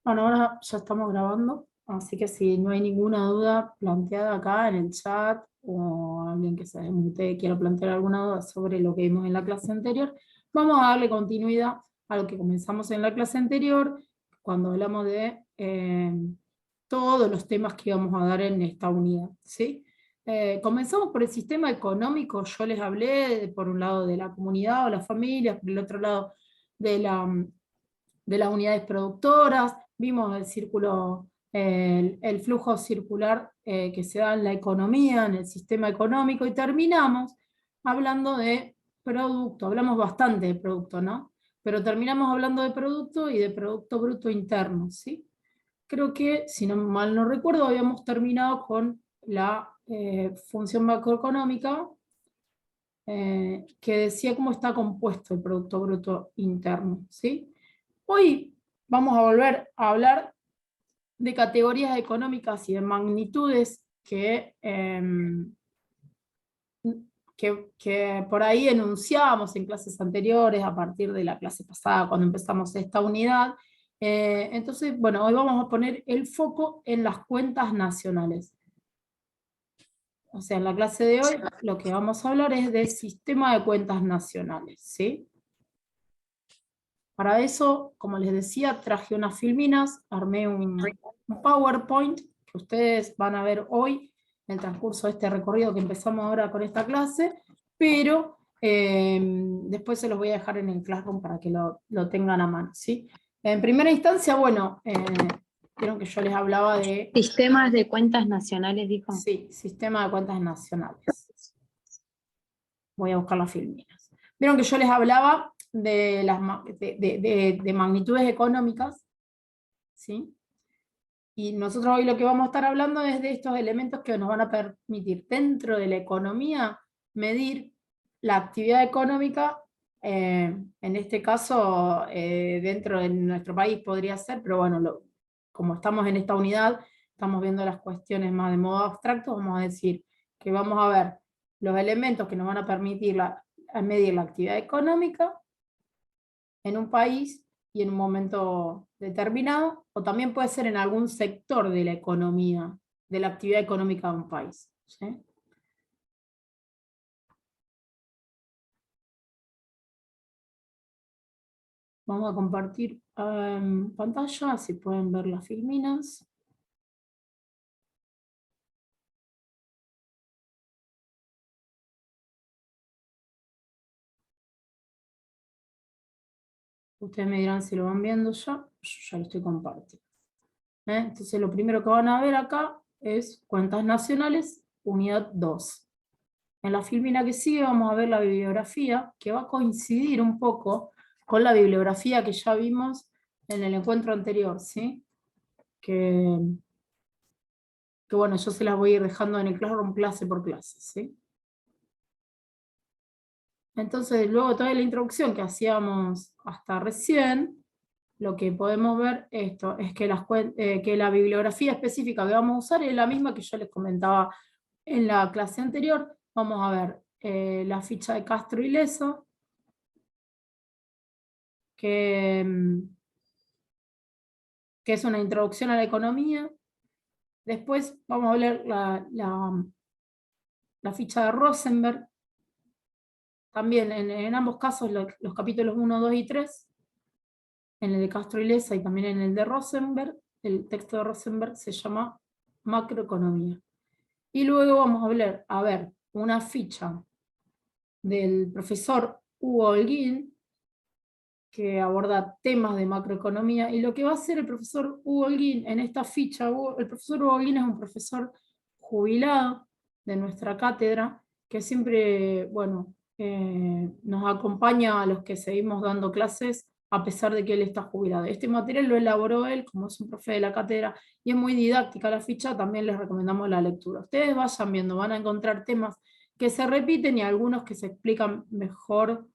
Bueno, ahora ya estamos grabando, así que si no hay ninguna duda planteada acá en el chat o alguien que se desmute y quiera plantear alguna duda sobre lo que vimos en la clase anterior, vamos a darle continuidad a lo que comenzamos en la clase anterior, cuando hablamos de todos los temas que íbamos a dar en esta unidad, ¿sí? Comenzamos por el sistema económico. Yo les hablé, por un lado, de la comunidad o las familias, por el otro lado, de de las unidades productoras. Vimos el círculo, el flujo circular que se da en la economía, en el sistema económico, y terminamos hablando de producto. Hablamos bastante de producto, ¿no? Pero terminamos hablando de producto y de Producto Bruto Interno, ¿sí? Creo que, si no mal no recuerdo, habíamos terminado con la función macroeconómica, que decía cómo está compuesto el Producto Bruto Interno, ¿sí? Hoy vamos a volver a hablar de categorías económicas y de magnitudes que por ahí enunciábamos en clases anteriores, a partir de la clase pasada, cuando empezamos esta unidad. Entonces, bueno, hoy vamos a poner el foco en las cuentas nacionales. O sea, en la clase de hoy lo que vamos a hablar es del sistema de cuentas nacionales, ¿sí? Para eso, como les decía, traje unas filminas, armé un PowerPoint que ustedes van a ver hoy en el transcurso de este recorrido que empezamos ahora con esta clase, pero después se los voy a dejar en el Classroom para que lo tengan a mano, ¿sí? En primera instancia, bueno, vieron que yo les hablaba de... Sistemas de cuentas nacionales, dijo. Sí, sistema de cuentas nacionales. Voy a buscar las filminas. Vieron que yo les hablaba de, de magnitudes económicas, ¿sí? Y nosotros hoy lo que vamos a estar hablando es de estos elementos que nos van a permitir dentro de la economía medir la actividad económica, en este caso dentro de nuestro país podría ser, pero bueno, como estamos en esta unidad, estamos viendo las cuestiones más de modo abstracto, vamos a decir que vamos a ver los elementos que nos van a permitir a medir la actividad económica en un país y en un momento determinado, o también puede ser en algún sector de la economía, de la actividad económica de un país, ¿sí? Vamos a compartir pantalla, así pueden ver las filminas. Ustedes me dirán si lo van viendo ya, yo ya lo estoy compartiendo. Entonces lo primero que van a ver acá es cuentas nacionales, unidad 2. En la filmina que sigue vamos a ver la bibliografía, que va a coincidir un poco con la bibliografía que ya vimos en el encuentro anterior, ¿sí? Que bueno, yo se las voy a ir dejando en el Classroom clase por clase, ¿sí? Entonces, luego de toda la introducción que hacíamos hasta recién, lo que podemos ver esto es que, que la bibliografía específica que vamos a usar es la misma que yo les comentaba en la clase anterior. Vamos a ver la ficha de Castro y Leso, que es una introducción a la economía. Después vamos a ver la ficha de Rosenberg. También en ambos casos los capítulos 1, 2 y 3, en el de Castro y Leza y también en el de Rosenberg, el texto de Rosenberg se llama Macroeconomía. Y luego vamos a ver una ficha del profesor Hugo Holguín, que aborda temas de macroeconomía, y lo que va a hacer el profesor Hugo Holguín en esta ficha, el profesor Hugo Holguín es un profesor jubilado de nuestra cátedra, que siempre, bueno, nos acompaña a los que seguimos dando clases, a pesar de que él está jubilado. Este material lo elaboró él, como es un profe de la cátedra, y es muy didáctica la ficha, también les recomendamos la lectura. Ustedes vayan viendo, van a encontrar temas que se repiten y algunos que se explican mejor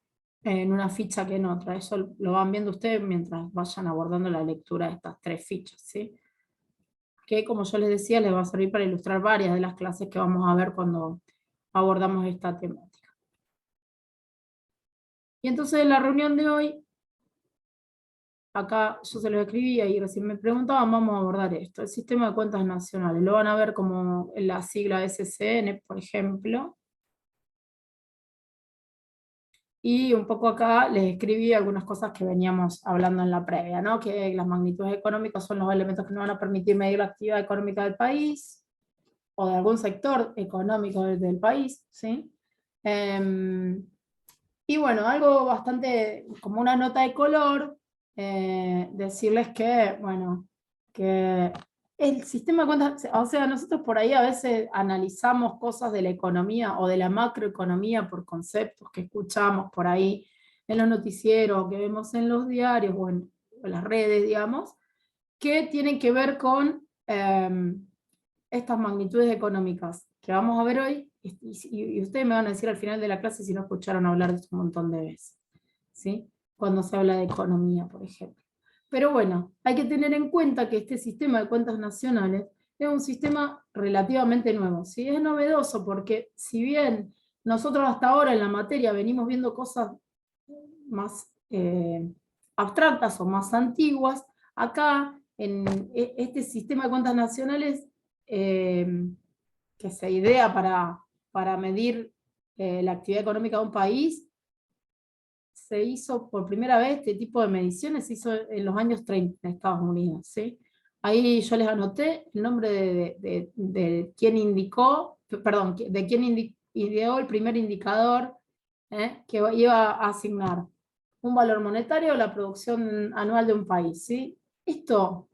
en una ficha que en otra. Eso lo van viendo ustedes mientras vayan abordando la lectura de estas tres fichas, ¿sí? Que, como yo les decía, les va a servir para ilustrar varias de las clases que vamos a ver cuando abordamos esta temática. Y entonces en la reunión de hoy, acá yo se lo escribía y recién me preguntaban, vamos a abordar esto, el sistema de cuentas nacionales. Lo van a ver como en la sigla SCN, por ejemplo. Y un poco acá les escribí algunas cosas que veníamos hablando en la previa, ¿no? Que las magnitudes económicas son los elementos que nos van a permitir medir la actividad económica del país, o de algún sector económico del país, ¿sí? Y bueno, algo bastante, como una nota de color, decirles que, bueno, que el sistema de cuentas, o sea, nosotros por ahí a veces analizamos cosas de la economía o de la macroeconomía por conceptos que escuchamos por ahí en los noticieros, que vemos en los diarios o en las redes, digamos, que tienen que ver con estas magnitudes económicas que vamos a ver hoy, y ustedes me van a decir al final de la clase si no escucharon hablar de esto un montón de veces, ¿sí? Cuando se habla de economía, por ejemplo. Pero bueno, hay que tener en cuenta que este sistema de cuentas nacionales es un sistema relativamente nuevo, ¿sí? Es novedoso porque si bien nosotros hasta ahora en la materia venimos viendo cosas más abstractas o más antiguas, acá en este sistema de cuentas nacionales que se idea para medir la actividad económica de un país, se hizo por primera vez este tipo de mediciones, se hizo en los años 30 en Estados Unidos, ¿sí? Ahí yo les anoté el nombre de quien indicó, perdón, de quien ideó el primer indicador que iba a asignar un valor monetario a la producción anual de un país, ¿sí? Esto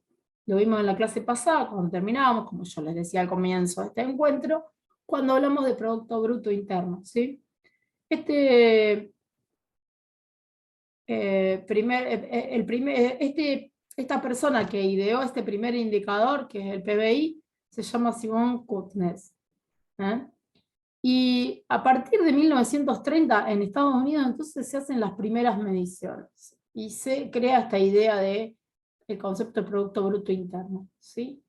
lo vimos en la clase pasada, cuando terminábamos, como yo les decía al comienzo de este encuentro, cuando hablamos de Producto Bruto Interno, ¿sí? Esta persona que ideó este primer indicador, que es el PBI, se llama Simon Kuznets. Y a partir de 1930 en Estados Unidos entonces se hacen las primeras mediciones y se crea esta idea de el concepto de Producto Bruto Interno, ¿sí?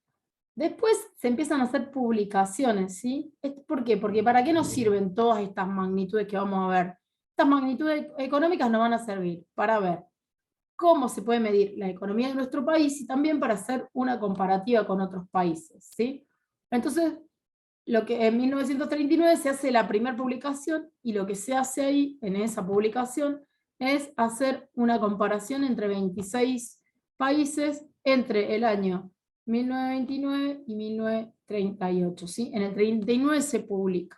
Después se empiezan a hacer publicaciones, ¿sí? ¿Por qué? Porque ¿para qué nos sirven todas estas magnitudes que vamos a ver? Estas magnitudes económicas nos van a servir para ver cómo se puede medir la economía de nuestro país y también para hacer una comparativa con otros países, ¿sí? Entonces, lo que en 1939 se hace la primera publicación y lo que se hace ahí, en esa publicación, es hacer una comparación entre 26 países entre el año 1929 y 1938, ¿sí? En el 39 se publica.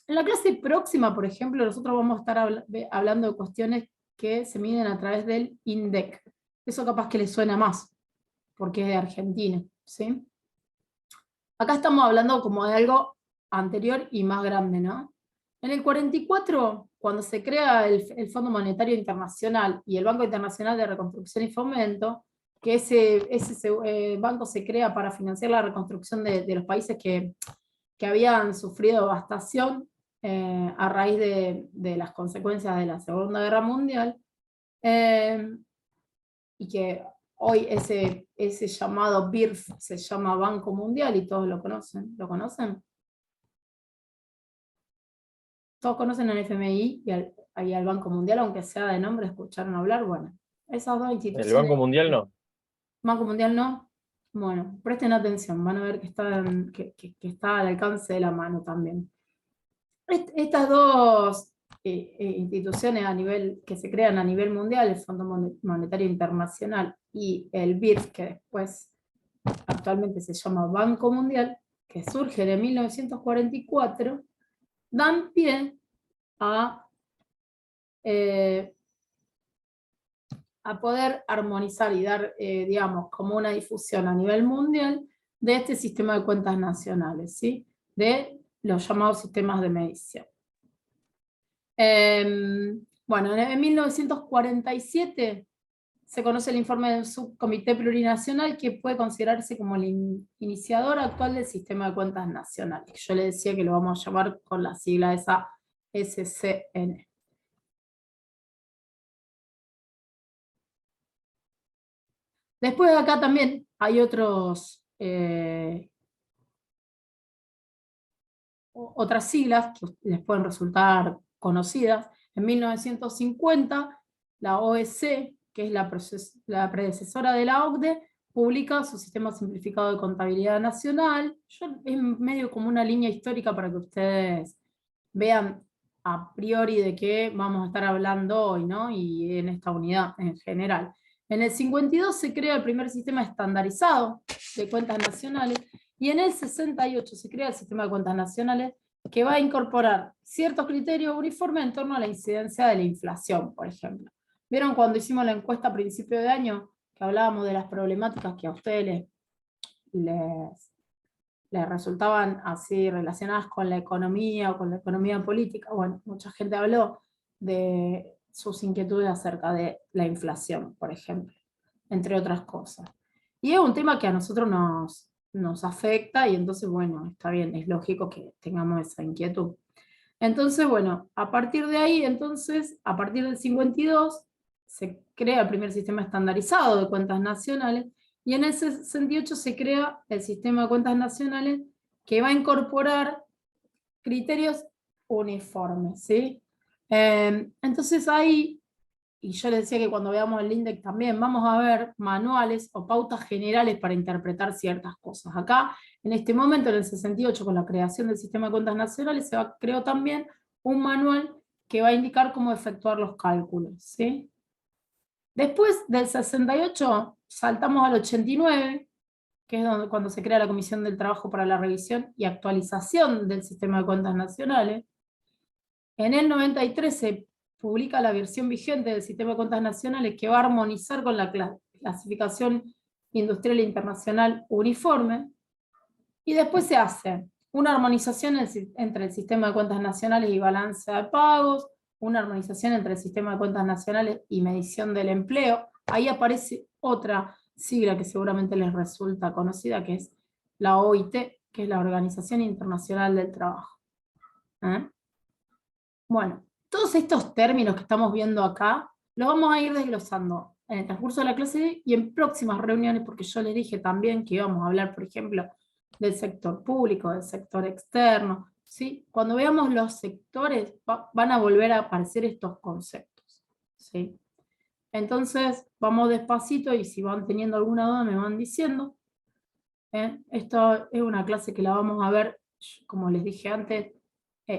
En la clase próxima, por ejemplo, nosotros vamos a estar hablando de cuestiones que se miden a través del INDEC. Eso capaz que les suena más, porque es de Argentina, ¿sí? Acá estamos hablando como de algo anterior y más grande, ¿no? En el 44, cuando se crea el Fondo Monetario Internacional y el Banco Internacional de Reconstrucción y Fomento, que ese banco se crea para financiar la reconstrucción de los países que habían sufrido devastación a raíz de las consecuencias de la Segunda Guerra Mundial, y que hoy ese llamado BIRF se llama Banco Mundial y todos lo conocen. ¿Lo conocen? Todos conocen al FMI y al Banco Mundial, aunque sea de nombre, escucharon hablar. Bueno, esas dos El Banco instituciones. Mundial no. Banco Mundial no. Bueno, presten atención, van a ver que está al alcance de la mano también. Estas dos instituciones que se crean a nivel mundial, el Fondo Monetario Internacional y el BIRF, que después actualmente se llama Banco Mundial, que surge en 1944, dan pie a poder armonizar y dar, digamos, como una difusión a nivel mundial de este sistema de cuentas nacionales, ¿sí? De los llamados sistemas de medición. Bueno, en 1947 se conoce el informe del Subcomité Plurinacional que puede considerarse como el iniciador actual del sistema de cuentas nacionales. Yo le decía que lo vamos a llamar con la sigla esa SCN. Después de acá también hay otras siglas que les pueden resultar conocidas. En 1950, la OEC, que es la predecesora de la OCDE, publica su sistema simplificado de contabilidad nacional. Es medio como una línea histórica para que ustedes vean a priori de qué vamos a estar hablando hoy, ¿no? Y en esta unidad en general. En el 52 se crea el primer sistema estandarizado de cuentas nacionales, y en el 68 se crea el sistema de cuentas nacionales, que va a incorporar ciertos criterios uniformes en torno a la incidencia de la inflación, por ejemplo. ¿Vieron cuando hicimos la encuesta a principio de año, que hablábamos de las problemáticas que a ustedes les resultaban así relacionadas con la economía o con la economía política? Bueno, mucha gente habló de sus inquietudes acerca de la inflación, por ejemplo, entre otras cosas. Y es un tema que a nosotros nos afecta, y entonces, bueno, está bien, es lógico que tengamos esa inquietud. Entonces, bueno, a partir de ahí, entonces, a partir del 52, se crea el primer sistema estandarizado de cuentas nacionales, y en el 68 se crea el sistema de cuentas nacionales, que va a incorporar criterios uniformes, ¿sí? Entonces ahí, y yo les decía que cuando veamos el INDEC también, vamos a ver manuales o pautas generales para interpretar ciertas cosas. Acá, en este momento, en el 68, con la creación del sistema de cuentas nacionales, creó también un manual que va a indicar cómo efectuar los cálculos, ¿sí? Después del 68, saltamos al 89, que es cuando se crea la Comisión del Trabajo para la revisión y actualización del sistema de cuentas nacionales. En el 93 se publica la versión vigente del sistema de cuentas nacionales, que va a armonizar con la clasificación industrial internacional uniforme, y después se hace una armonización entre el sistema de cuentas nacionales y balanza de pagos, una armonización entre el sistema de cuentas nacionales y medición del empleo. Ahí aparece otra sigla que seguramente les resulta conocida, que es la OIT, que es la Organización Internacional del Trabajo. Bueno, todos estos términos que estamos viendo acá, los vamos a ir desglosando en el transcurso de la clase y en próximas reuniones, porque yo les dije también que íbamos a hablar, por ejemplo, del sector público, del sector externo, ¿sí? Cuando veamos los sectores, van a volver a aparecer estos conceptos, ¿sí? Entonces, vamos despacito, y si van teniendo alguna duda me van diciendo. Esto es una clase que la vamos a ver, como les dije antes,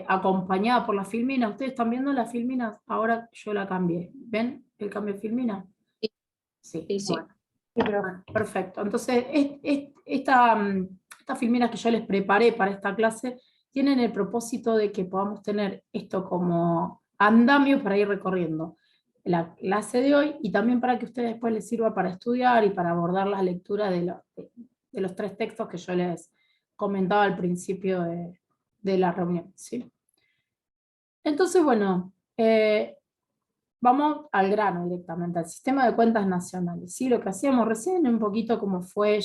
acompañada por la filmina. ¿Ustedes están viendo las filminas? Ahora yo la cambié. ¿Ven el cambio de filmina? Sí, Sí, sí. bueno. Bueno, perfecto. Entonces, estas filminas que yo les preparé para esta clase tienen el propósito de que podamos tener esto como andamio para ir recorriendo la clase de hoy, y también para que a ustedes después les sirva para estudiar y para abordar la lectura de los 3 textos que yo les comentaba al principio de la reunión, ¿sí? Entonces, bueno, vamos al grano directamente, al sistema de cuentas nacionales, ¿sí? Lo que hacíamos recién, un poquito como fue,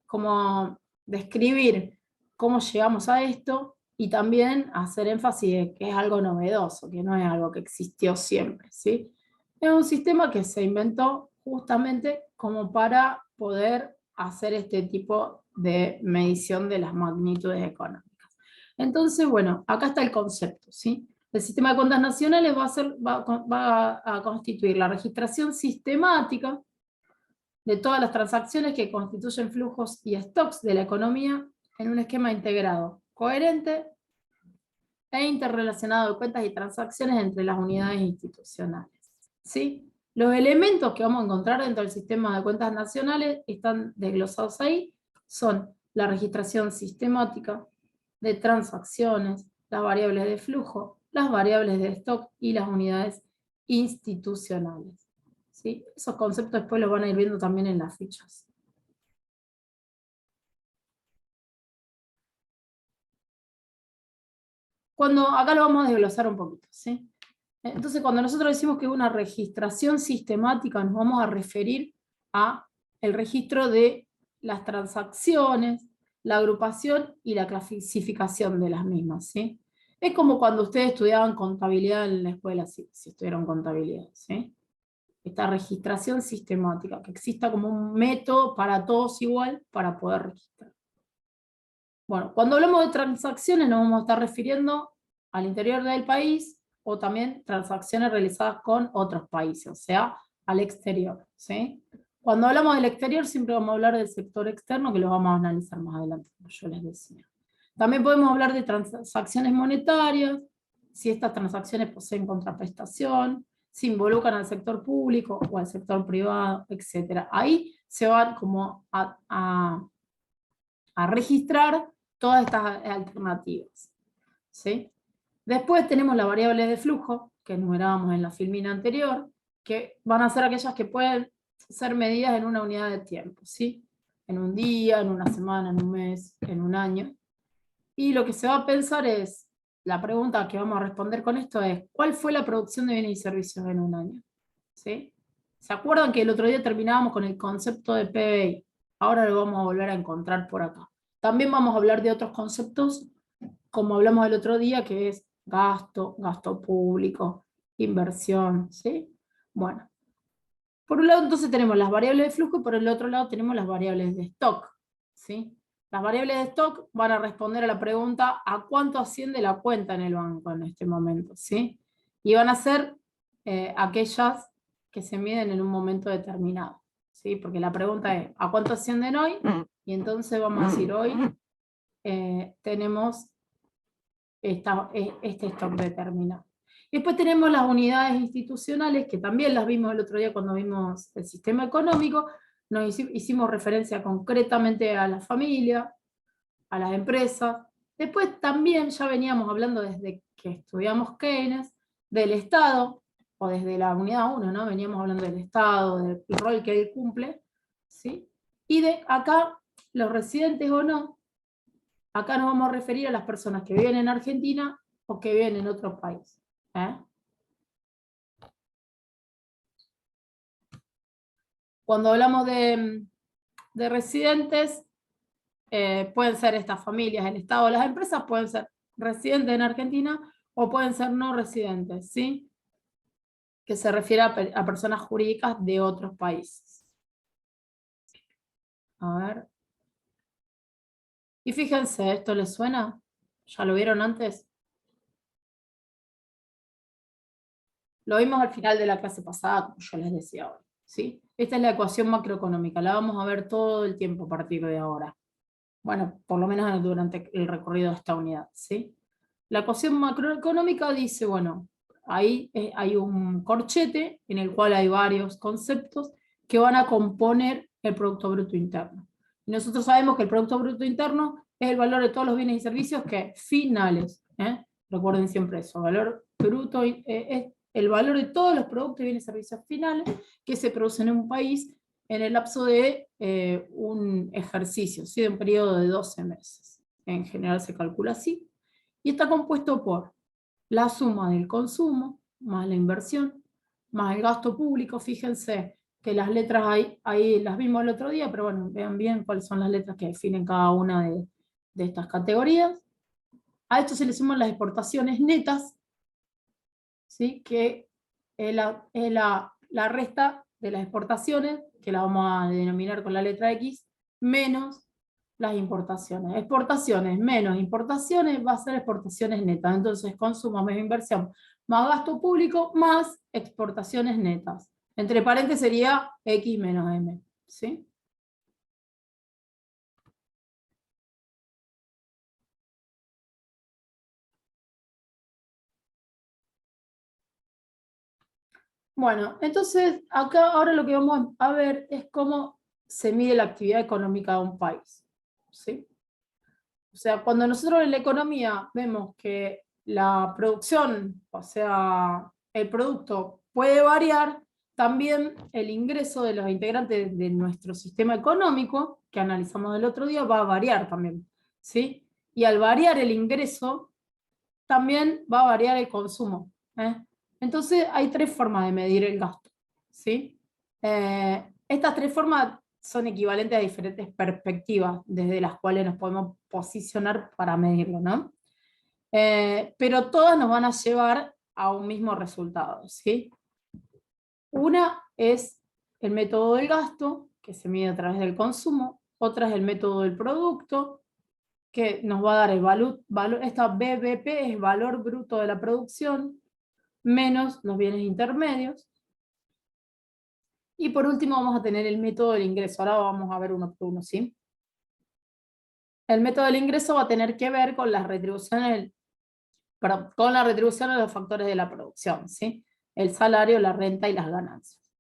como describir cómo llegamos a esto, y también hacer énfasis de que es algo novedoso, que no es algo que existió siempre, ¿sí? Es un sistema que se inventó justamente como para poder hacer este tipo de medición de las magnitudes económicas. Entonces, bueno, acá está el concepto, ¿sí? El sistema de cuentas nacionales va a constituir la registración sistemática de todas las transacciones que constituyen flujos y stocks de la economía en un esquema integrado, coherente e interrelacionado de cuentas y transacciones entre las unidades institucionales, ¿sí? Los elementos que vamos a encontrar dentro del sistema de cuentas nacionales están desglosados ahí, son la registración sistemática de transacciones, las variables de flujo, las variables de stock y las unidades institucionales, ¿sí? Esos conceptos después los van a ir viendo también en las fichas. Acá lo vamos a desglosar un poquito, ¿sí? Entonces, cuando nosotros decimos que es una registración sistemática, nos vamos a referir a el registro de las transacciones, la agrupación y la clasificación de las mismas, ¿sí? Es como cuando ustedes estudiaban contabilidad en la escuela, si estudiaron contabilidad, ¿sí? Esta registración sistemática, que exista como un método para todos igual para poder registrar. Bueno, cuando hablamos de transacciones nos vamos a estar refiriendo al interior del país, o también transacciones realizadas con otros países, o sea, al exterior, ¿sí? Cuando hablamos del exterior siempre vamos a hablar del sector externo, que lo vamos a analizar más adelante, como yo les decía. También podemos hablar de transacciones monetarias, si estas transacciones poseen contraprestación, si involucran al sector público o al sector privado, etc. Ahí se van como a registrar todas estas alternativas, ¿sí? Después tenemos las variables de flujo, que enumerábamos en la filmina anterior, que van a ser aquellas que pueden ser medidas en una unidad de tiempo, ¿sí? En un día, en una semana, en un mes, en un año. Y lo que se va a pensar es, la pregunta que vamos a responder con esto es, ¿cuál fue la producción de bienes y servicios en un año? ¿Sí? ¿Se acuerdan que el otro día terminábamos con el concepto de PBI? Ahora lo vamos a volver a encontrar por acá. También vamos a hablar de otros conceptos, como hablamos el otro día, que es gasto, gasto público, inversión, ¿sí? Bueno, por un lado entonces tenemos las variables de flujo y por el otro lado tenemos las variables de stock, ¿sí? Las variables de stock van a responder a la pregunta ¿a cuánto asciende la cuenta en el banco en este momento? ¿Sí? Y van a ser aquellas que se miden en un momento determinado, ¿sí? Porque la pregunta es ¿a cuánto ascienden hoy? Y entonces vamos a decir hoy tenemos este stock determinado. Y después tenemos las unidades institucionales, que también las vimos el otro día cuando vimos el sistema económico. Hicimos referencia concretamente a la familia, a las empresas. Después también ya veníamos hablando desde que estudiamos Keynes, del Estado, o desde la unidad 1, ¿no? Veníamos hablando del Estado, del rol que él cumple, ¿sí? Y de acá, los residentes o no, acá nos vamos a referir a las personas que viven en Argentina o que viven en otro país. Cuando hablamos de residentes, pueden ser estas familias, el Estado, las empresas pueden ser residentes en Argentina o pueden ser no residentes, ¿sí? Que se refiere a personas jurídicas de otros países. A ver. Y fíjense, ¿esto les suena? ¿Ya lo vieron antes? Lo vimos al final de la clase pasada, como yo les decía hoy, ¿sí? Esta es la ecuación macroeconómica, la vamos a ver todo el tiempo a partir de ahora. Bueno, por lo menos durante el recorrido de esta unidad, ¿sí? La ecuación macroeconómica dice, bueno, ahí hay un corchete en el cual hay varios conceptos que van a componer el Producto Bruto Interno. Y nosotros sabemos que el Producto Bruto Interno es el valor de todos los bienes y servicios que finales, recuerden siempre eso, valor bruto es el valor de todos los productos y bienes y servicios finales que se producen en un país en el lapso de un ejercicio, ¿sí? De un periodo de 12 meses. En general se calcula así. Y está compuesto por la suma del consumo, más la inversión, más el gasto público. Fíjense que las letras ahí las vimos el otro día, pero bueno, vean bien cuáles son las letras que definen cada una de estas categorías. A esto se le suman las exportaciones netas, ¿sí? Que es la resta de las exportaciones, que la vamos a denominar con la letra X, menos las importaciones. Exportaciones menos importaciones va a ser exportaciones netas. Entonces, consumo menos inversión, más gasto público, más exportaciones netas. Entre paréntesis sería X menos M. ¿Sí? Bueno, entonces acá ahora lo que vamos a ver es cómo se mide la actividad económica de un país. ¿Sí? O sea, cuando nosotros en la economía vemos que la producción, o sea, el producto puede variar, también el ingreso de los integrantes de nuestro sistema económico, que analizamos el otro día, va a variar también, ¿sí? Y al variar el ingreso, también va a variar el consumo, ¿eh? Entonces hay tres formas de medir el gasto, ¿sí? Estas tres formas son equivalentes a diferentes perspectivas desde las cuales nos podemos posicionar para medirlo, ¿no? Pero todas nos van a llevar a un mismo resultado, ¿sí? Una es el método del gasto, que se mide a través del consumo. Otra es el método del producto, que nos va a dar el valor, esta BBP es valor bruto de la producción, menos los bienes intermedios. Y por último vamos a tener el método del ingreso. Ahora vamos a ver uno por uno, ¿sí? El método del ingreso va a tener que ver con las retribuciones, con la retribución de los factores de la producción, ¿sí? El salario, la renta y las ganancias.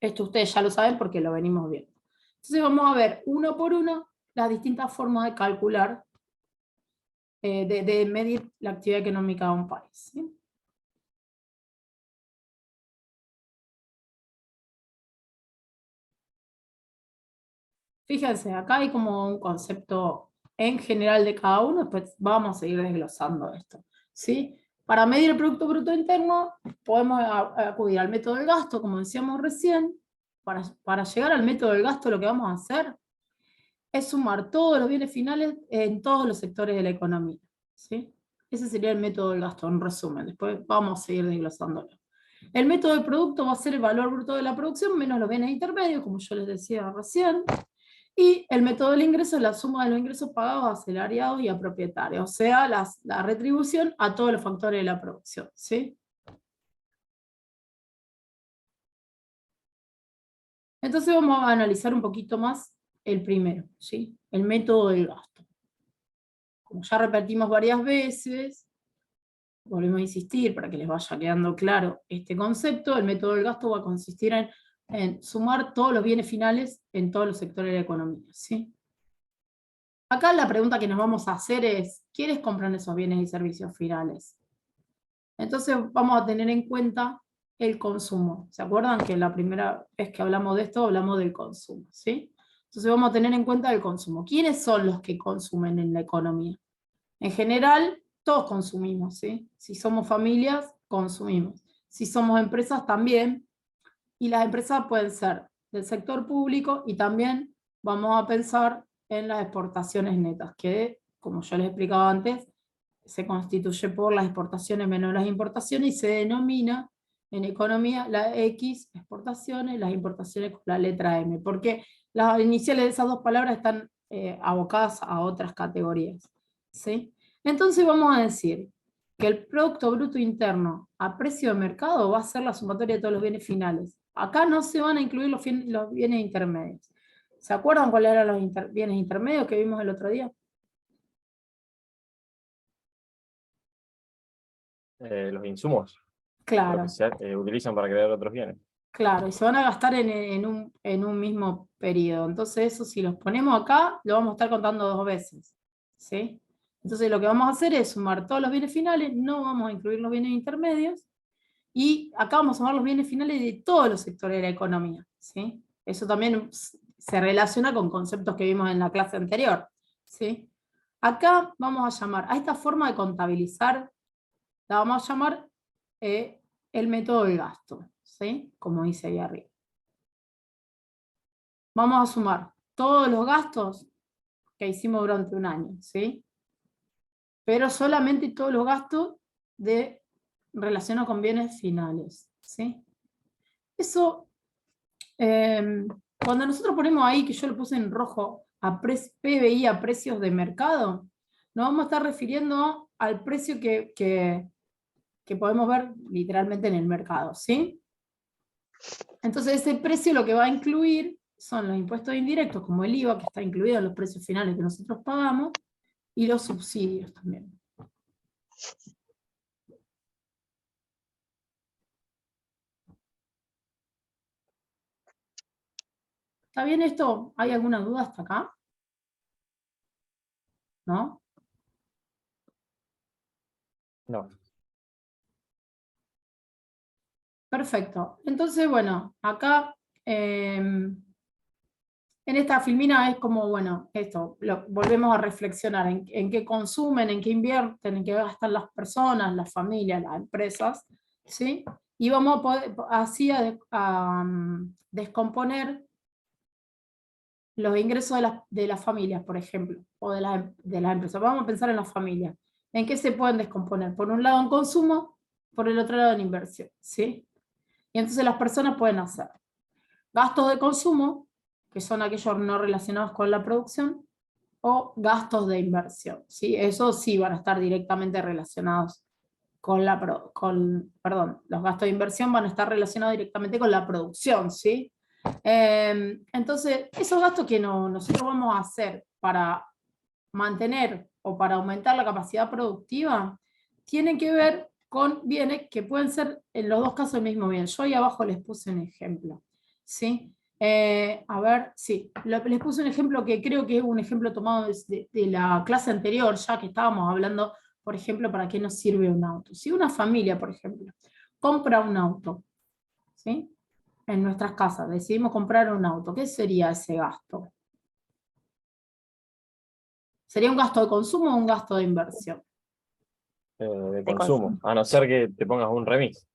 Esto ustedes ya lo saben porque lo venimos viendo. Entonces vamos a ver uno por uno las distintas formas de calcular, de medir la actividad económica de un país, ¿sí? Fíjense, acá hay como un concepto en general de cada uno, después vamos a seguir desglosando esto, ¿sí? Para medir el Producto Bruto Interno, podemos acudir al método del gasto, como decíamos recién. Para llegar al método del gasto, lo que vamos a hacer es sumar todos los bienes finales en todos los sectores de la economía, ¿sí? Ese sería el método del gasto, en resumen. Después vamos a seguir desglosándolo. El método del producto va a ser el valor bruto de la producción menos los bienes intermedios, como yo les decía recién. Y el método del ingreso es la suma de los ingresos pagados a asalariados y a propietarios, o sea, la retribución a todos los factores de la producción, ¿sí? Entonces vamos a analizar un poquito más el primero, ¿sí? El método del gasto. Como ya repetimos varias veces, volvemos a insistir para que les vaya quedando claro este concepto, el método del gasto va a consistir en sumar todos los bienes finales en todos los sectores de la economía, ¿sí? Acá la pregunta que nos vamos a hacer es, ¿quiénes compran esos bienes y servicios finales? Entonces vamos a tener en cuenta el consumo. ¿Se acuerdan que la primera vez que hablamos de esto hablamos del consumo, ¿sí? Entonces vamos a tener en cuenta el consumo. ¿Quiénes son los que consumen en la economía? En general, todos consumimos, ¿sí? Si somos familias, consumimos. Si somos empresas, también. Y las empresas pueden ser del sector público y también vamos a pensar en las exportaciones netas, que, como yo les explicaba antes, se constituye por las exportaciones menos las importaciones y se denomina en economía la X exportaciones, las importaciones con la letra M, porque las iniciales de esas dos palabras están abocadas a otras categorías, ¿sí? Entonces vamos a decir que el Producto Bruto Interno a precio de mercado va a ser la sumatoria de todos los bienes finales. Acá no se van a incluir los bienes intermedios. ¿Se acuerdan cuáles eran los bienes intermedios que vimos el otro día? Los insumos, lo que Claro, se utilizan para crear otros bienes. claro, y se van a gastar en un mismo periodo. Entonces eso, si los ponemos acá, lo vamos a estar contando dos veces, ¿sí? Entonces lo que vamos a hacer es sumar todos los bienes finales, no vamos a incluir los bienes intermedios, y acá vamos a sumar los bienes finales de todos los sectores de la economía, ¿sí? Eso también se relaciona con conceptos que vimos en la clase anterior, ¿sí? Acá vamos a llamar a esta forma de contabilizar, la vamos a llamar el método del gasto, ¿sí? Como dice ahí arriba. Vamos a sumar todos los gastos que hicimos durante un año, ¿sí? Pero solamente todos los gastos relacionados con bienes finales, ¿sí? Eso, cuando nosotros ponemos ahí, que yo lo puse en rojo, PBI a precios de mercado, nos vamos a estar refiriendo al precio que podemos ver literalmente en el mercado, ¿sí? Entonces ese precio lo que va a incluir son los impuestos indirectos, como el IVA, que está incluido en los precios finales que nosotros pagamos, y los subsidios también. ¿Está bien esto? ¿Hay alguna duda hasta acá? ¿No? No. Perfecto. Entonces, bueno, acá en esta filmina es como, bueno, esto, volvemos a reflexionar en qué consumen, en qué invierten, en qué gastan las personas, las familias, las empresas, ¿sí? Y vamos a poder así a descomponer los ingresos de las familias, por ejemplo, o de las empresas. Vamos a pensar en las familias. ¿En qué se pueden descomponer? Por un lado en consumo, por el otro lado en inversión, ¿sí? Y entonces las personas pueden hacer gastos de consumo, que son aquellos no relacionados con la producción, o gastos de inversión, ¿sí? Esos sí van a estar directamente relacionados los gastos de inversión van a estar relacionados directamente con la producción, ¿sí? Entonces, esos gastos que nosotros vamos a hacer para mantener o para aumentar la capacidad productiva, tienen que ver con bienes que pueden ser en los dos casos el mismo bien. Yo ahí abajo les puse un ejemplo, ¿sí? A ver, sí, les puse un ejemplo que creo que es un ejemplo tomado de la clase anterior, ya que estábamos hablando, por ejemplo, para qué nos sirve un auto. Si una familia, por ejemplo, compra un auto, ¿sí? En nuestras casas decidimos comprar un auto, ¿qué sería ese gasto? ¿Sería un gasto de consumo o un gasto de inversión? De consumo, a no ser que te pongas un remis.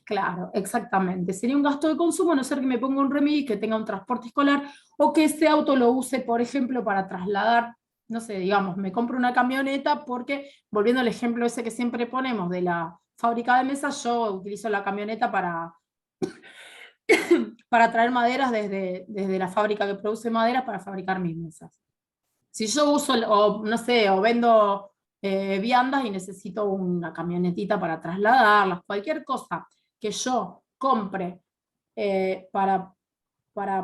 Claro, exactamente. Sería un gasto de consumo, a no ser que me ponga un remis, que tenga un transporte escolar, o que ese auto lo use, por ejemplo, para trasladar, no sé, digamos, me compro una camioneta porque, volviendo al ejemplo ese que siempre ponemos de la fábrica de mesas, yo utilizo la camioneta para traer maderas desde la fábrica que produce maderas para fabricar mis mesas. Si yo uso, o no sé, o vendo viandas y necesito una camionetita para trasladarlas, cualquier cosa que yo compre para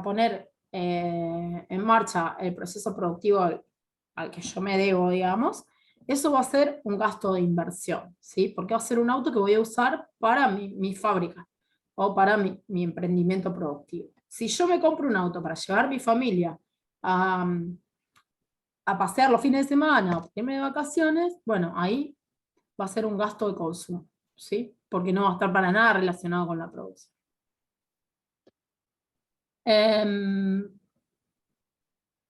poner en marcha el proceso productivo al que yo me debo, digamos, eso va a ser un gasto de inversión, ¿sí? Porque va a ser un auto que voy a usar para mi fábrica o para mi emprendimiento productivo. Si yo me compro un auto para llevar mi familia a pasear los fines de semana o irme de vacaciones, bueno, ahí va a ser un gasto de consumo, ¿sí? Porque no va a estar para nada relacionado con la producción.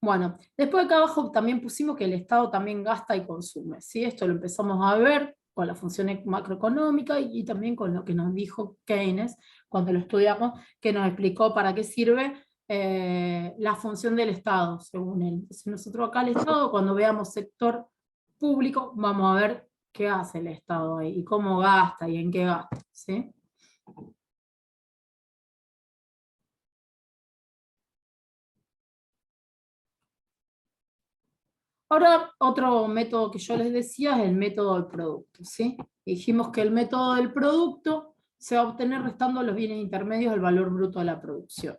Bueno, después acá abajo también pusimos que el Estado también gasta y consume, ¿sí? Esto lo empezamos a ver con la función macroeconómica y también con lo que nos dijo Keynes cuando lo estudiamos, que nos explicó para qué sirve la función del Estado, según él. Entonces nosotros acá el Estado, cuando veamos sector público, vamos a ver qué hace el Estado ahí, y cómo gasta y en qué gasta, ¿sí? Ahora, otro método que yo les decía es el método del producto, ¿sí? Dijimos que el método del producto se va a obtener restando los bienes intermedios del valor bruto de la producción,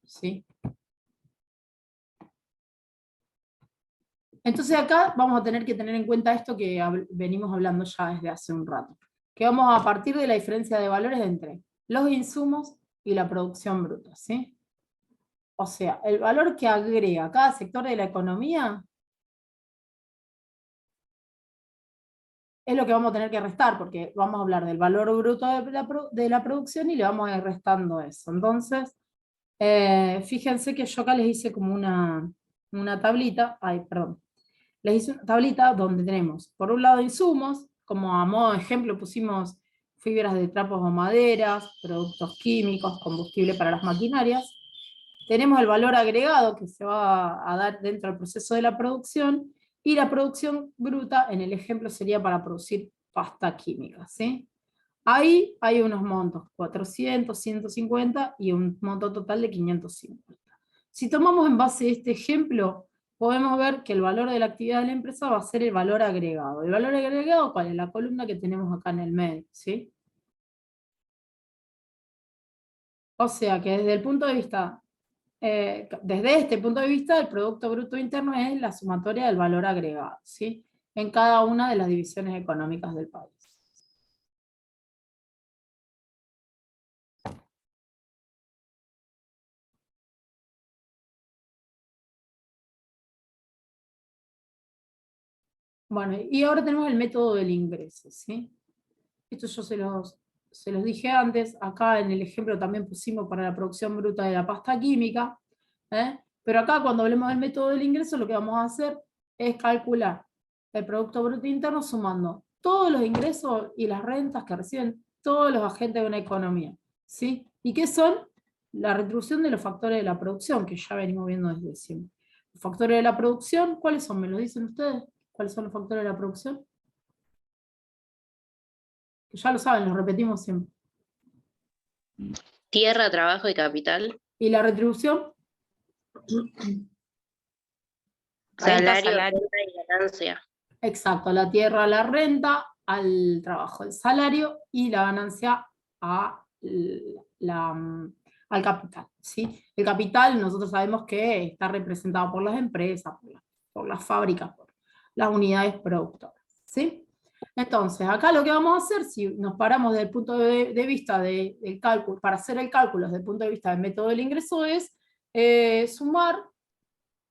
¿sí? Entonces acá vamos a tener que tener en cuenta esto que venimos hablando ya desde hace un rato, que vamos a partir de la diferencia de valores entre los insumos y la producción bruta, ¿sí? O sea, el valor que agrega cada sector de la economía es lo que vamos a tener que restar, porque vamos a hablar del valor bruto de la producción y le vamos a ir restando eso. Entonces, fíjense que yo acá les hice como una tablita, les hice una tablita donde tenemos, por un lado, insumos, como a modo de ejemplo pusimos fibras de trapos o maderas, productos químicos, combustible para las maquinarias. Tenemos el valor agregado que se va a dar dentro del proceso de la producción, y la producción bruta, en el ejemplo, sería para producir pasta química, ¿sí? Ahí hay unos montos, 400, 150 y un monto total de 550. Si tomamos en base este ejemplo, podemos ver que el valor de la actividad de la empresa va a ser el valor agregado. ¿El valor agregado cuál es? La columna que tenemos acá en el medio, ¿sí? O sea que desde el punto de vista desde este punto de vista, el Producto Bruto Interno es la sumatoria del valor agregado, ¿sí? En cada una de las divisiones económicas del país. Bueno, y ahora tenemos el método del ingreso, ¿sí? Esto yo se los dije antes, acá en el ejemplo también pusimos para la producción bruta de la pasta química, pero acá cuando hablemos del método del ingreso lo que vamos a hacer es calcular el Producto Bruto Interno sumando todos los ingresos y las rentas que reciben todos los agentes de una economía, ¿sí? ¿Y qué son? La retribución de los factores de la producción, que ya venimos viendo desde siempre. Los factores de la producción, ¿cuáles son? ¿Me lo dicen ustedes? ¿Cuáles son los factores de la producción? Que ya lo saben, lo repetimos siempre. Tierra, trabajo y capital. ¿Y la retribución? Salario, renta y ganancia. Exacto, la tierra a la renta, al trabajo, el salario y la ganancia a al capital, ¿sí? El capital nosotros sabemos que está representado por las empresas, por las fábricas, por las unidades productoras, ¿sí? Entonces, acá lo que vamos a hacer, si nos paramos desde el punto de vista del cálculo, para hacer el cálculo desde el punto de vista del método del ingreso, es sumar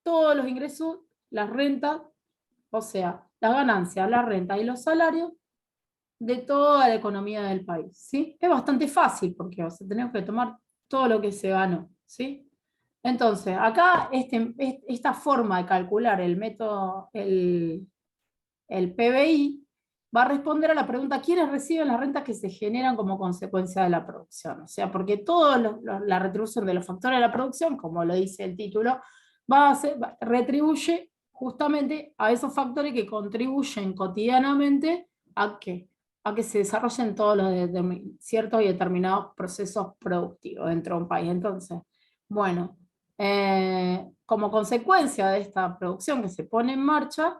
todos los ingresos, las rentas, o sea, las ganancias, la renta y los salarios de toda la economía del país, ¿sí? Es bastante fácil porque tenemos que tomar todo lo que se ganó, ¿sí? Entonces, acá esta forma de calcular el método, el PBI, va a responder a la pregunta, ¿quiénes reciben las rentas que se generan como consecuencia de la producción? O sea, porque toda la retribución de los factores de la producción, como lo dice el título, retribuye justamente a esos factores que contribuyen cotidianamente a que se desarrollen todos los ciertos y determinados procesos productivos dentro de un país. Entonces, bueno, como consecuencia de esta producción que se pone en marcha,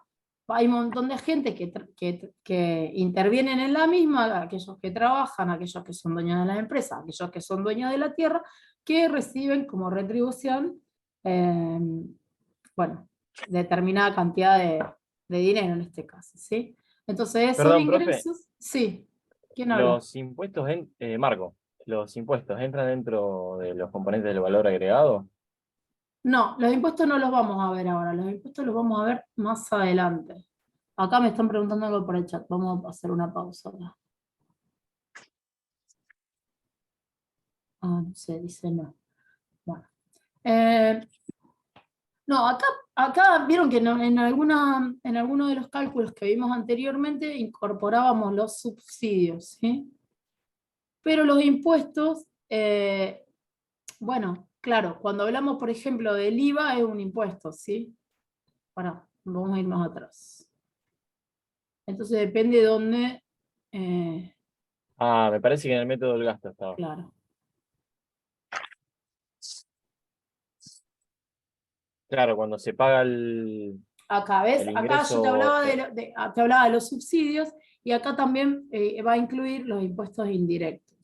hay un montón de gente que intervienen en la misma, aquellos que trabajan, aquellos que son dueños de las empresas, aquellos que son dueños de la tierra, que reciben como retribución, bueno, determinada cantidad de dinero en este caso, ¿sí? Entonces esos Perdón, profe, ingresos, sí, ¿quién habla? los impuestos, Marco, ¿los impuestos entran dentro de los componentes del valor agregado? No, los impuestos no los vamos a ver ahora, los impuestos los vamos a ver más adelante. Acá me están preguntando algo por el chat, vamos a hacer una pausa ahora. Ah, no sé, dice no. Bueno. No, acá vieron que en alguno de los cálculos que vimos anteriormente incorporábamos los subsidios, ¿sí? Pero los impuestos, bueno, claro, cuando hablamos, por ejemplo, del IVA es un impuesto, ¿sí? Bueno, vamos a ir más atrás. Entonces depende de dónde, Ah, me parece que en el método del gasto estaba. claro. Claro, cuando se paga Acá, ¿ves? el Acá yo te ingreso, hablaba te hablaba de los subsidios y acá también va a incluir los impuestos indirectos,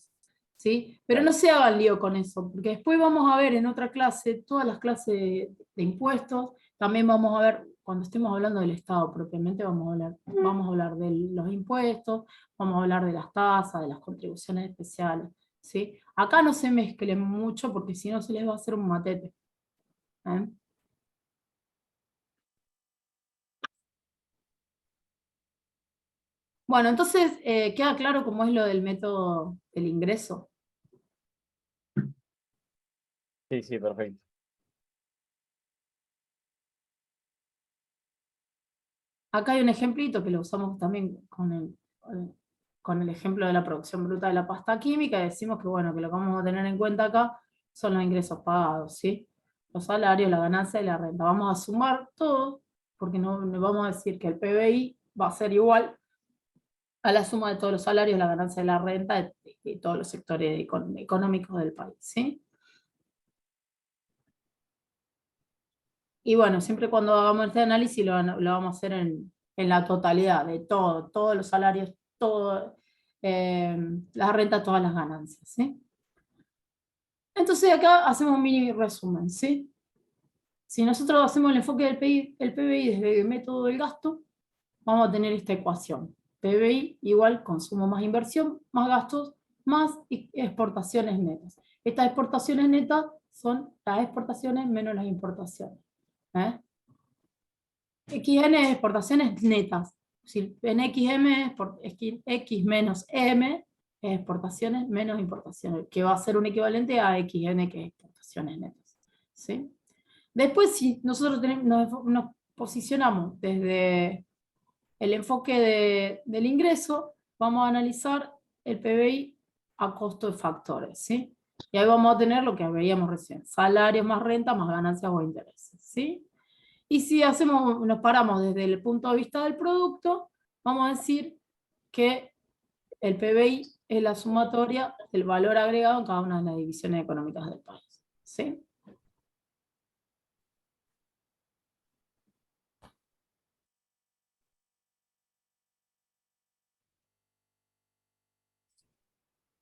¿sí? Pero no claro. se hagan lío con eso, porque después vamos a ver en otra clase, todas las clases de impuestos, también vamos a ver, cuando estemos hablando del Estado propiamente, vamos a hablar de los impuestos, vamos a hablar de las tasas, de las contribuciones especiales, ¿sí? Acá no se mezclen mucho porque si no se les va a hacer un matete, ¿eh? Bueno, entonces queda claro cómo es lo del método del ingreso. Sí, sí, perfecto. Acá hay un ejemplito que lo usamos también con el ejemplo de la producción bruta de la pasta química, y decimos que bueno, que lo que vamos a tener en cuenta acá son los ingresos pagados, ¿sí? Los salarios, la ganancia y la renta. Vamos a sumar todo, porque no vamos a decir que el PBI va a ser igual a la suma de todos los salarios, la ganancia y la renta de todos los sectores económicos del país, ¿sí? Y bueno, siempre cuando hagamos este análisis lo vamos a hacer en la totalidad de todo, todos los salarios, todo, las rentas, todas las ganancias, ¿sí? Entonces acá hacemos un mini resumen, ¿sí? Si nosotros hacemos el enfoque del PBI desde el método del gasto, vamos a tener esta ecuación. PBI igual consumo más inversión, más gastos, más exportaciones netas. Estas exportaciones netas son las exportaciones menos las importaciones. ¿Eh? XN es exportaciones netas. Si en XM es X menos M es exportaciones menos importaciones, que va a ser un equivalente a XN, que es exportaciones netas. ¿Sí? Después, si nosotros nos posicionamos desde el enfoque del ingreso, vamos a analizar el PBI a costo de factores. ¿Sí? Y ahí vamos a tener lo que veíamos recién: salarios más renta más ganancias o intereses. ¿Sí? Y si nos paramos desde el punto de vista del producto, vamos a decir que el PBI es la sumatoria del valor agregado en cada una de las divisiones económicas del país. ¿Sí?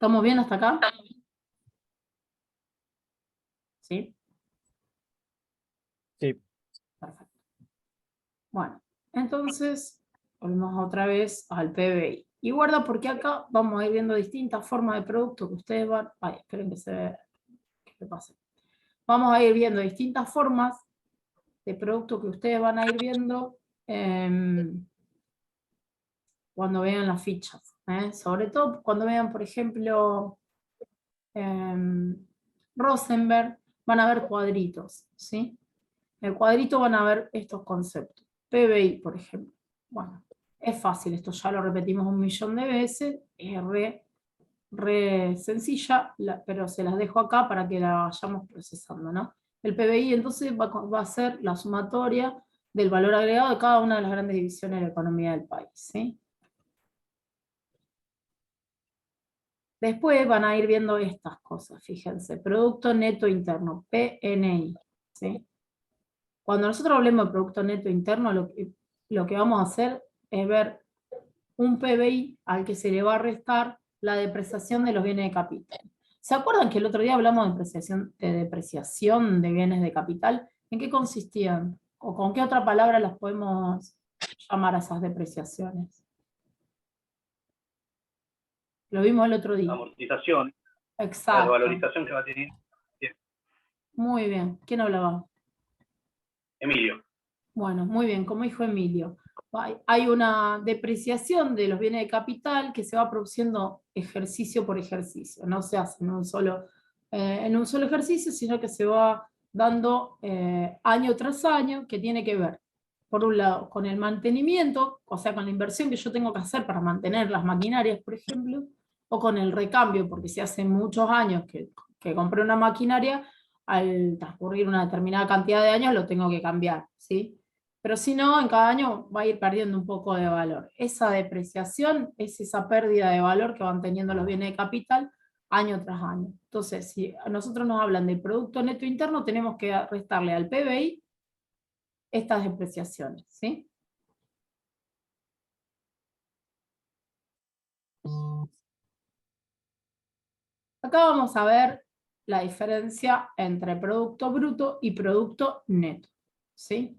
¿Estamos bien hasta acá? ¿Sí? Sí. Perfecto. Bueno, entonces volvemos otra vez al PBI. Y guarda porque acá vamos a ir viendo distintas formas de producto que ustedes van... Ay, esperen que que pase. Vamos a ir viendo distintas formas de producto que ustedes van a ir viendo cuando vean las fichas. Sobre todo cuando vean, por ejemplo, Rosenberg, van a ver cuadritos, ¿sí? En el cuadrito van a ver estos conceptos. PBI, por ejemplo. Bueno, es fácil, esto ya lo repetimos 1.000.000 de veces, es re sencilla, pero se las dejo acá para que la vayamos procesando, ¿no? El PBI entonces va a ser la sumatoria del valor agregado de cada una de las grandes divisiones de la economía del país, ¿sí? Después van a ir viendo estas cosas, fíjense, Producto Neto Interno, PNI, ¿sí? Cuando nosotros hablemos de Producto Neto Interno, lo que vamos a hacer es ver un PBI al que se le va a restar la depreciación de los bienes de capital. ¿Se acuerdan que el otro día hablamos de depreciación de bienes de capital? ¿En qué consistían? ¿O con qué otra palabra las podemos llamar a esas depreciaciones? Lo vimos el otro día. Amortización, la Exacto. desvalorización que va a tener. Muy bien. ¿Quién hablaba? Emilio. Bueno, muy bien, como dijo Emilio. Hay una depreciación de los bienes de capital que se va produciendo ejercicio por ejercicio. No se hace en un solo ejercicio, sino que se va dando año tras año, que tiene que ver, por un lado, con el mantenimiento, o sea, con la inversión que yo tengo que hacer para mantener las maquinarias, por ejemplo, o con el recambio, porque si hace muchos años que compré una maquinaria, al transcurrir una determinada cantidad de años lo tengo que cambiar, ¿sí? Pero si no, en cada año va a ir perdiendo un poco de valor. Esa depreciación es esa pérdida de valor que van teniendo los bienes de capital año tras año. Entonces, si a nosotros nos hablan del Producto Neto Interno, tenemos que restarle al PBI estas depreciaciones, ¿sí? Acá vamos a ver la diferencia entre Producto Bruto y Producto Neto, ¿sí?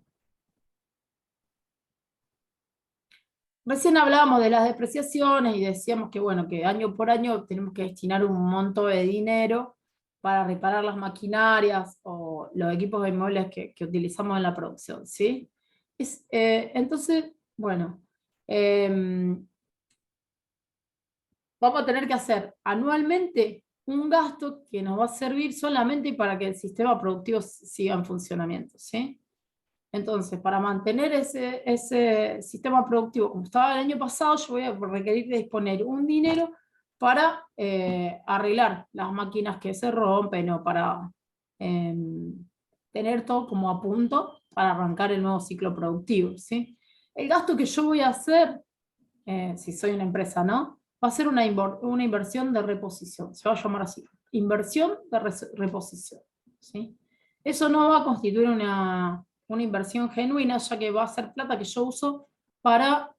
Recién hablábamos de las depreciaciones y decíamos que, bueno, que año por año tenemos que destinar un monto de dinero para reparar las maquinarias o los equipos de inmuebles que utilizamos en la producción, ¿sí? Entonces, bueno, vamos a tener que hacer anualmente un gasto que nos va a servir solamente para que el sistema productivo siga en funcionamiento, ¿sí? Entonces, para mantener ese sistema productivo como estaba el año pasado, yo voy a requerir de disponer un dinero para arreglar las máquinas que se rompen o para tener todo como a punto para arrancar el nuevo ciclo productivo, ¿sí? El gasto que yo voy a hacer, si soy una empresa, ¿no? Va a ser una inversión de reposición, se va a llamar así, inversión de reposición, ¿sí? Eso no va a constituir una inversión genuina, ya que va a ser plata que yo uso para,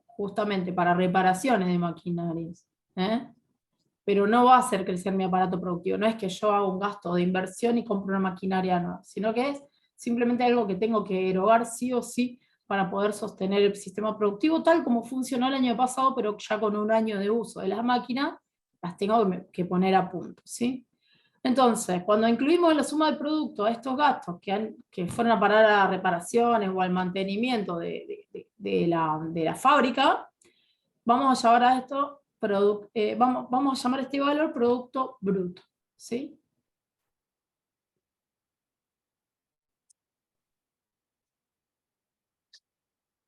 justamente, para reparaciones de maquinarias, ¿eh? Pero no va a hacer crecer mi aparato productivo, no es que yo haga un gasto de inversión y compro una maquinaria nueva, sino que es simplemente algo que tengo que erogar sí o sí para poder sostener el sistema productivo tal como funcionó el año pasado, pero ya con un año de uso de las máquinas, las tengo que poner a punto, ¿sí? Entonces, cuando incluimos en la suma del producto a estos gastos que fueron a parar a reparaciones o al mantenimiento de la fábrica, vamos a llamar a esto vamos a llamar este valor producto bruto, ¿sí?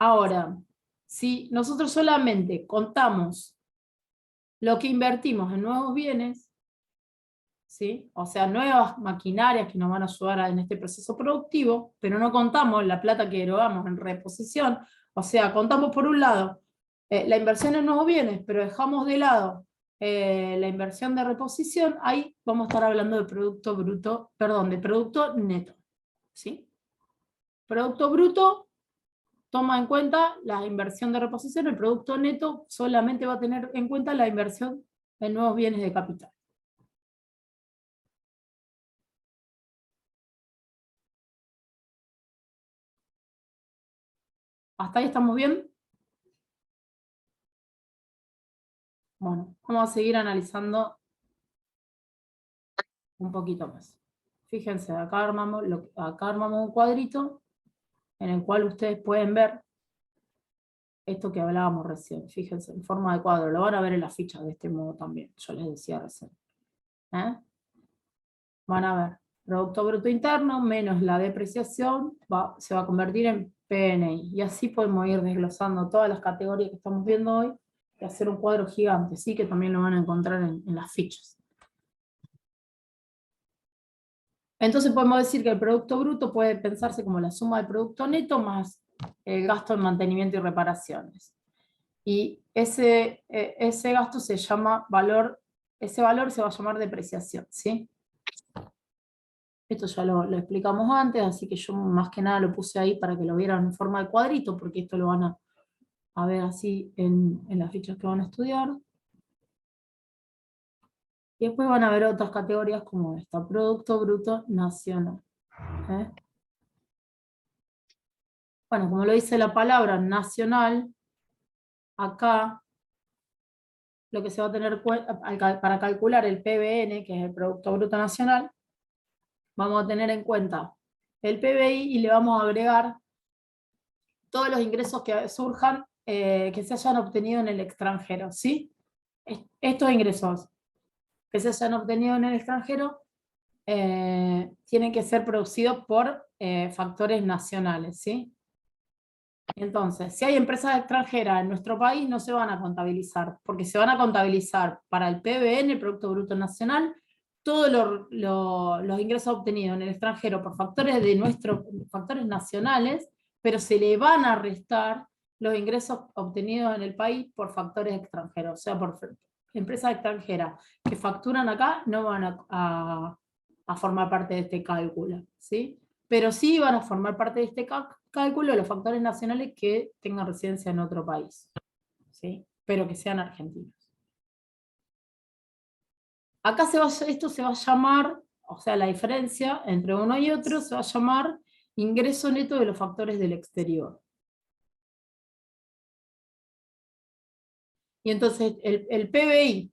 Ahora, si nosotros solamente contamos lo que invertimos en nuevos bienes, ¿sí? O sea, nuevas maquinarias que nos van a ayudar en este proceso productivo, pero no contamos la plata que erogamos en reposición, o sea, contamos por un lado la inversión en nuevos bienes, pero dejamos de lado la inversión de reposición, ahí vamos a estar hablando de producto bruto, perdón, de producto neto, ¿sí? Producto bruto toma en cuenta la inversión de reposición, el producto neto solamente va a tener en cuenta la inversión en nuevos bienes de capital. ¿Hasta ahí estamos bien? Bueno, vamos a seguir analizando un poquito más. Fíjense, acá armamos un cuadrito en el cual ustedes pueden ver esto que hablábamos recién. Fíjense, en forma de cuadro. Lo van a ver en las fichas de este modo también. Yo les decía recién. Van a ver, Producto Bruto Interno menos la depreciación se va a convertir en PNI. Y así podemos ir desglosando todas las categorías que estamos viendo hoy y hacer un cuadro gigante, ¿sí? Que también lo van a encontrar en las fichas. Entonces podemos decir que el Producto Bruto puede pensarse como la suma del Producto Neto más el gasto en mantenimiento y reparaciones. Y ese gasto se llama valor, ese valor se va a llamar depreciación, ¿sí? Esto ya lo explicamos antes, así que yo más que nada lo puse ahí para que lo vieran en forma de cuadrito, porque esto lo van a ver así en las fichas que van a estudiar. Y después van a ver otras categorías como esta, Producto Bruto Nacional. Bueno, como lo dice la palabra nacional, acá lo que se va a tener para calcular el PBN, que es el Producto Bruto Nacional, vamos a tener en cuenta el PBI y le vamos a agregar todos los ingresos que surjan, que se hayan obtenido en el extranjero, ¿sí? Estos ingresos que se hayan obtenido en el extranjero tienen que ser producidos por factores nacionales, ¿sí? Entonces, si hay empresas extranjeras en nuestro país, no se van a contabilizar, porque se van a contabilizar para el PBN, el Producto Bruto Nacional, todos los ingresos obtenidos en el extranjero por factores factores nacionales, pero se le van a restar los ingresos obtenidos en el país por factores extranjeros, o sea, por empresas extranjeras que facturan acá no van a formar parte de este cálculo, ¿sí? Pero sí van a formar parte de este cálculo los factores nacionales que tengan residencia en otro país, ¿sí? Pero que sean argentinos. Acá esto se va a llamar, o sea, la diferencia entre uno y otro se va a llamar ingreso neto de los factores del exterior. Y entonces el PBI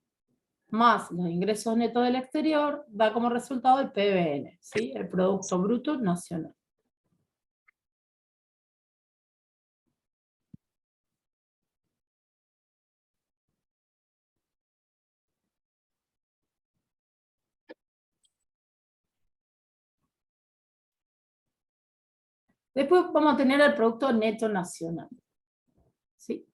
más los ingresos netos del exterior da como resultado el PBN, ¿sí? El Producto Bruto Nacional. Después vamos a tener el Producto Neto Nacional, ¿sí?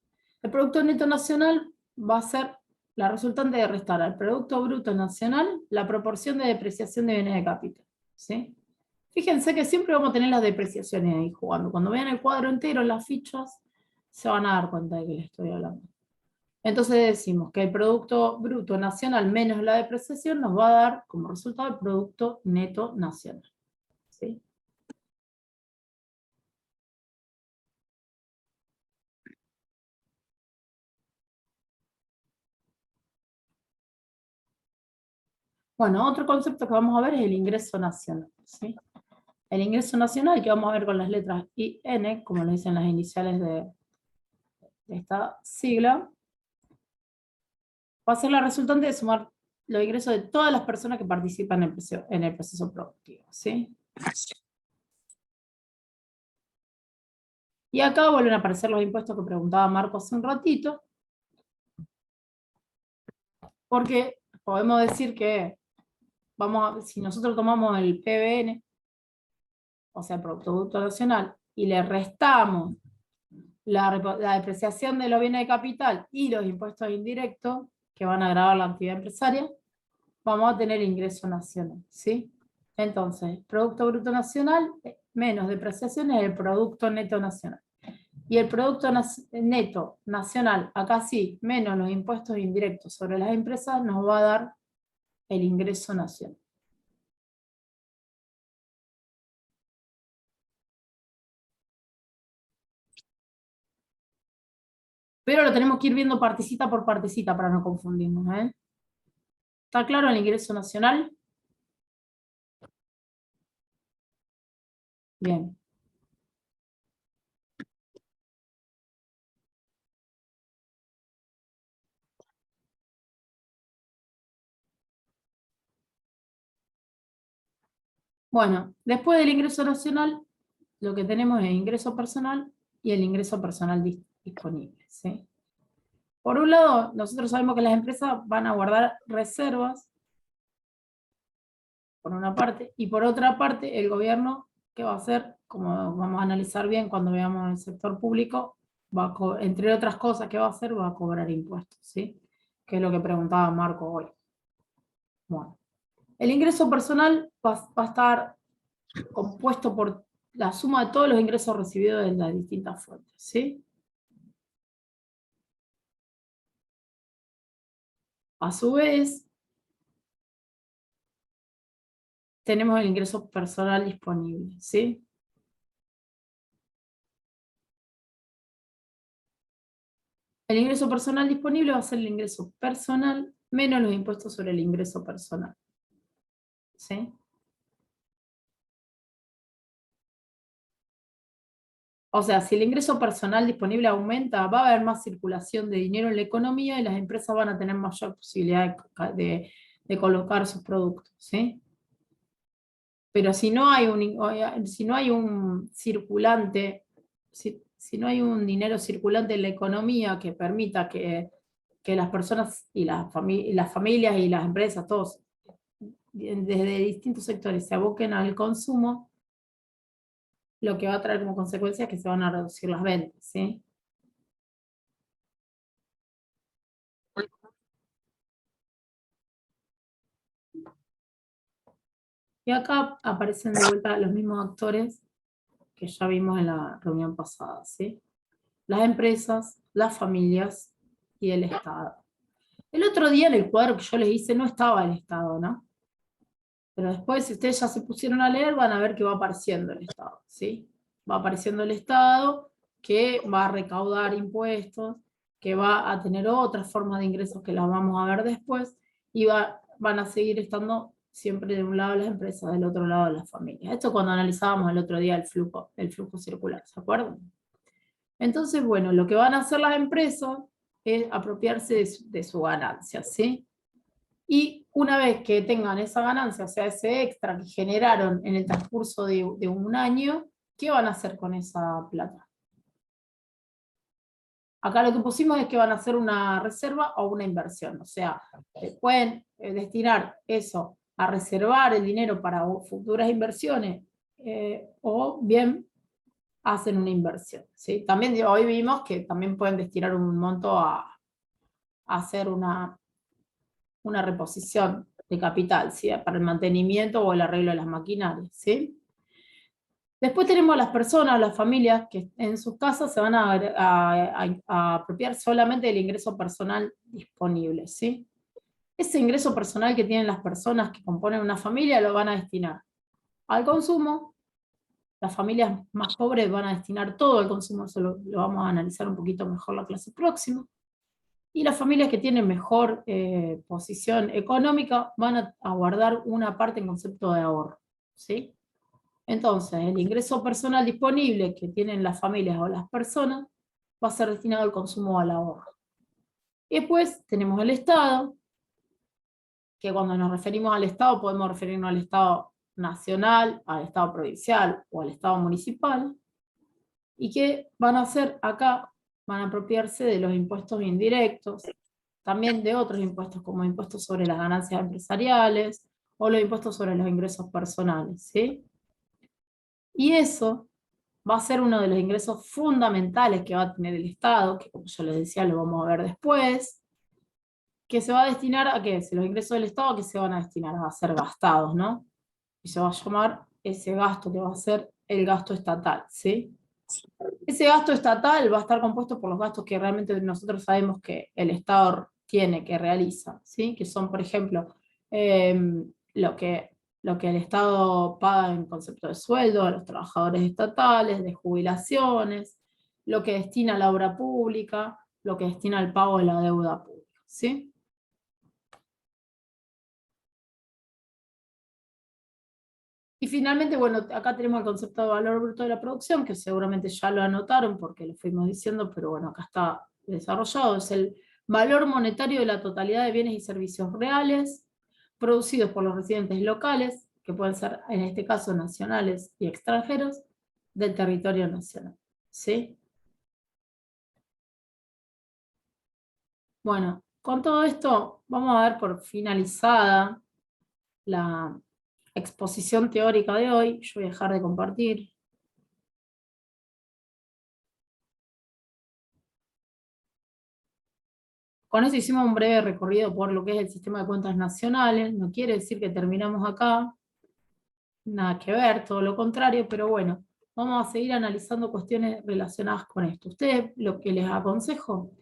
El Producto Neto Nacional va a ser la resultante de restar al Producto Bruto Nacional la proporción de depreciación de bienes de capital, ¿sí? Fíjense que siempre vamos a tener las depreciaciones ahí jugando. Cuando vean el cuadro entero, las fichas, se van a dar cuenta de que les estoy hablando. Entonces decimos que el Producto Bruto Nacional menos la depreciación nos va a dar como resultado el Producto Neto Nacional, ¿sí? Bueno, otro concepto que vamos a ver es el ingreso nacional, ¿sí? El ingreso nacional, que vamos a ver con las letras I, N, como lo dicen las iniciales de esta sigla, va a ser la resultante de sumar los ingresos de todas las personas que participan en el proceso productivo, ¿sí? Y acá vuelven a aparecer los impuestos que preguntaba Marco hace un ratito, porque podemos decir que si nosotros tomamos el PBN, o sea, el Producto Bruto Nacional, y le restamos la depreciación de los bienes de capital y los impuestos indirectos que van a gravar la actividad empresaria, vamos a tener ingreso nacional, ¿sí? Entonces, Producto Bruto Nacional menos depreciación es el Producto Neto Nacional. Y el Producto Neto Nacional, acá sí, menos los impuestos indirectos sobre las empresas, nos va a dar el ingreso nacional. Pero lo tenemos que ir viendo partecita por partecita para no confundirnos, ¿eh? ¿Está claro el ingreso nacional? Bien. Bueno, después del ingreso nacional, lo que tenemos es el ingreso personal y el ingreso personal disponible, ¿sí? Por un lado, nosotros sabemos que las empresas van a guardar reservas, por una parte, y por otra parte, el gobierno, ¿qué va a hacer? Como vamos a analizar bien cuando veamos el sector público, entre otras cosas que va a hacer, va a cobrar impuestos, ¿sí? Que es lo que preguntaba Marco hoy. Bueno, el ingreso personal va a estar compuesto por la suma de todos los ingresos recibidos de las distintas fuentes, ¿sí? A su vez, tenemos el ingreso personal disponible, ¿sí? El ingreso personal disponible va a ser el ingreso personal menos los impuestos sobre el ingreso personal, ¿sí? O sea, si el ingreso personal disponible aumenta, va a haber más circulación de dinero en la economía y las empresas van a tener mayor posibilidad de colocar sus productos, ¿sí? Pero si no hay un circulante, si no hay un dinero circulante en la economía que permita que las personas y las familias y las empresas, todos, desde distintos sectores, se aboquen al consumo, lo que va a traer como consecuencia es que se van a reducir las ventas, ¿sí? Y acá aparecen de vuelta los mismos actores que ya vimos en la reunión pasada, ¿sí? Las empresas, las familias y el Estado. El otro día en el cuadro que yo les hice no estaba el Estado, ¿no? Pero después, si ustedes ya se pusieron a leer, van a ver que va apareciendo el Estado, ¿sí? Va apareciendo el Estado que va a recaudar impuestos, que va a tener otras formas de ingresos que las vamos a ver después, y van a seguir estando siempre de un lado las empresas, del otro lado las familias. Esto cuando analizábamos el otro día el flujo circular, ¿se acuerdan? Entonces, bueno, lo que van a hacer las empresas es apropiarse de su ganancia, ¿sí? Y una vez que tengan esa ganancia, o sea, ese extra que generaron en el transcurso de un año, ¿qué van a hacer con esa plata? Acá lo que pusimos es que van a hacer una reserva o una inversión, o sea, pueden destinar eso a reservar el dinero para futuras inversiones, o bien hacen una inversión, ¿sí? También hoy vimos que también pueden destinar un monto a hacer una reposición de capital, ¿sí? Para el mantenimiento o el arreglo de las maquinarias, ¿sí? Después tenemos a las personas, las familias, que en sus casas se van a apropiar solamente del ingreso personal disponible, ¿sí? Ese ingreso personal que tienen las personas que componen una familia lo van a destinar al consumo. Las familias más pobres van a destinar todo al consumo, eso lo vamos a analizar un poquito mejor la clase próxima. Y las familias que tienen mejor posición económica van a guardar una parte en concepto de ahorro, ¿sí? Entonces, el ingreso personal disponible que tienen las familias o las personas va a ser destinado al consumo o al ahorro. Y después tenemos el Estado, que cuando nos referimos al Estado podemos referirnos al Estado nacional, al Estado provincial o al Estado municipal. ¿Y qué van a hacer acá? Van a apropiarse de los impuestos indirectos, también de otros impuestos como impuestos sobre las ganancias empresariales o los impuestos sobre los ingresos personales, ¿sí? Y eso va a ser uno de los ingresos fundamentales que va a tener el Estado, que como yo les decía lo vamos a ver después, que se va a destinar a qué, los ingresos del Estado que se van a destinar a ser gastados, ¿no? Y se va a llamar ese gasto que va a ser el gasto estatal, ¿sí? Ese gasto estatal va a estar compuesto por los gastos que realmente nosotros sabemos que el Estado tiene, que realiza, ¿sí? Que son, por ejemplo, lo que el Estado paga en concepto de sueldo a los trabajadores estatales, de jubilaciones, lo que destina a la obra pública, lo que destina al pago de la deuda pública, ¿sí? Y finalmente, bueno, acá tenemos el concepto de valor bruto de la producción, que seguramente ya lo anotaron porque lo fuimos diciendo, pero bueno, acá está desarrollado. Es el valor monetario de la totalidad de bienes y servicios reales producidos por los residentes locales, que pueden ser en este caso nacionales y extranjeros, del territorio nacional. ¿Sí? Bueno, con todo esto vamos a dar por finalizada la exposición teórica de hoy. Yo voy a dejar de compartir. Con eso hicimos un breve recorrido por lo que es el sistema de cuentas nacionales. No quiere decir que terminamos acá. Nada que ver, todo lo contrario, pero bueno, vamos a seguir analizando cuestiones relacionadas con esto. Ustedes lo que les aconsejo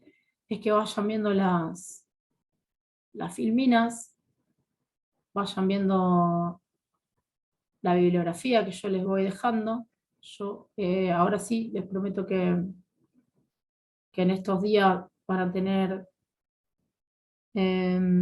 es que vayan viendo las filminas, vayan viendo la bibliografía que yo les voy dejando. Yo ahora sí les prometo que en estos días van a tener